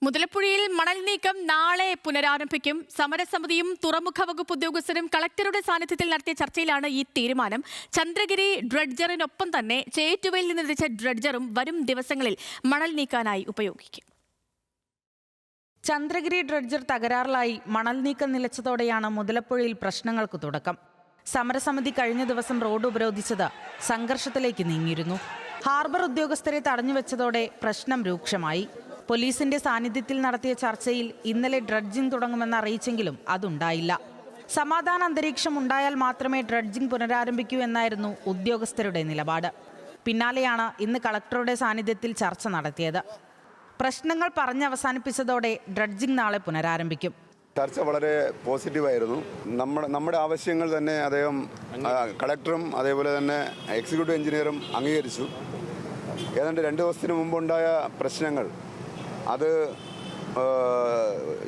മുതലപ്പുഴയിൽ മണൽ നീക്കം നാളെ പുനരാരംഭിക്കും. സമരസമിതിയും തുറമുഖ വകുപ്പ് ഉദ്യോഗസ്ഥരും കളക്ടറുടെ സാന്നിധ്യത്തിൽ നടത്തിയ ചർച്ചയിലാണ് ഈ തീരുമാനം. ചന്ദ്രഗിരി ഡ്രഡ്ജറിനൊപ്പം തന്നെ ചേറ്റുവയിൽ നിന്നെത്തിച്ച ഡ്രഡ്ജറും വരും ദിവസങ്ങളിൽ മണൽ നീക്കാനായി ഉപയോഗിക്കും. ചന്ദ്രഗിരി ഡ്രഡ്ജർ തകരാറിലായി മണൽ നീക്കം നിലച്ചതോടെയാണ് മുതലപ്പുഴയിൽ പ്രശ്നങ്ങൾക്ക് തുടക്കം. സമരസമിതി കഴിഞ്ഞ ദിവസം റോഡ് ഉപരോധിച്ചത് സംഘർഷത്തിലേക്ക് നീങ്ങിയിരുന്നു. ഹാർബർ ഉദ്യോഗസ്ഥരെ തടഞ്ഞുവെച്ചതോടെ പ്രശ്നം രൂക്ഷമായി. പോലീസിന്റെ സാന്നിധ്യത്തിൽ നടത്തിയ ചർച്ചയിൽ ഇന്നലെ ഡ്രഡ്ജിംഗ് തുടങ്ങുമെന്ന് അറിയിച്ചെങ്കിലും അതുണ്ടായില്ല. സമാധാന അന്തരീക്ഷം ഉണ്ടായാൽ മാത്രമേ ഡ്രഡ്ജിംഗ് പുനരാരംഭിക്കൂ എന്നായിരുന്നു ഉദ്യോഗസ്ഥരുടെ നിലപാട്. പിന്നാലെയാണ് ഇന്ന് കളക്ടറുടെ സാന്നിധ്യത്തിൽ ചർച്ച നടത്തിയത്. പ്രശ്നങ്ങൾ പറഞ്ഞവസാനിപ്പിച്ചതോടെ ഡ്രഡ്ജിംഗ് നാളെ പുനരാരംഭിക്കും. ചർച്ച വളരെ പോസിറ്റീവായിരുന്നു. നമ്മുടെ ആവശ്യങ്ങൾ തന്നെ അദ്ദേഹം കളക്ടറും അതേപോലെ തന്നെ എക്സിക്യൂട്ടീവ് എഞ്ചിനീയറും അംഗീകരിച്ചു. ഏതാണ്ട് 2 ദിവസത്തിന് മുമ്പുണ്ടായ പ്രശ്നങ്ങൾ അത്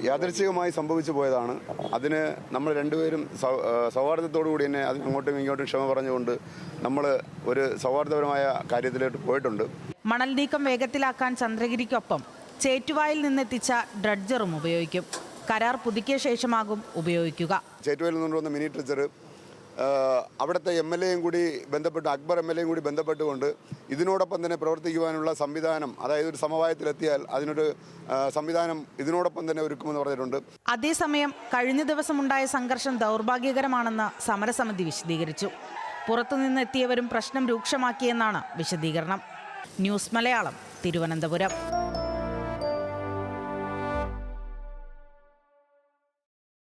യാദൃച്ഛികമായി സംഭവിച്ചു പോയതാണ്. അതിന് നമ്മൾ രണ്ടുപേരും സൗഹാർദ്ദത്തോടു കൂടി തന്നെ അതിന് അങ്ങോട്ടും ഇങ്ങോട്ടും ക്ഷമ പറഞ്ഞുകൊണ്ട് നമ്മൾ ഒരു സൗഹാർദ്ദപരമായ കാര്യത്തിലോട്ട് പോയിട്ടുണ്ട്. മണൽ നീക്കം വേഗത്തിലാക്കാൻ ചന്ദ്രഗിരിക്കൊപ്പം ചേറ്റുവായിൽ നിന്നെത്തിച്ച ഡ്രഡ്ജറും ഉപയോഗിക്കും. കരാർ പുതുക്കിയ ശേഷമാകും ഉപയോഗിക്കുക. ചേറ്റുവയിൽ നിന്നുകൊണ്ടുവന്ന മിനി ഡ്രഡ്ജർ അവിടുത്തെ MLA കൂടി ബന്ധപ്പെട്ട് അക്ബർ MLA കൂടി ബന്ധപ്പെട്ടുകൊണ്ട് ഇതിനോടൊപ്പം തന്നെ പ്രവർത്തിക്കുവാനുള്ള സംവിധാനം, അതായത് ഒരു സമവായത്തിലെത്തിയാൽ അതിനൊരു സംവിധാനം ഇതിനോടൊപ്പം തന്നെ ഒരുക്കുമെന്ന് പറഞ്ഞിട്ടുണ്ട്. അതേസമയം കഴിഞ്ഞ ദിവസമുണ്ടായ സംഘർഷം ദൗർഭാഗ്യകരമാണെന്ന് സമരസമിതി വിശദീകരിച്ചു. പുറത്തുനിന്നെത്തിയവരും പ്രശ്നം രൂക്ഷമാക്കിയെന്നാണ് വിശദീകരണം. ന്യൂസ് മലയാളം, തിരുവനന്തപുരം.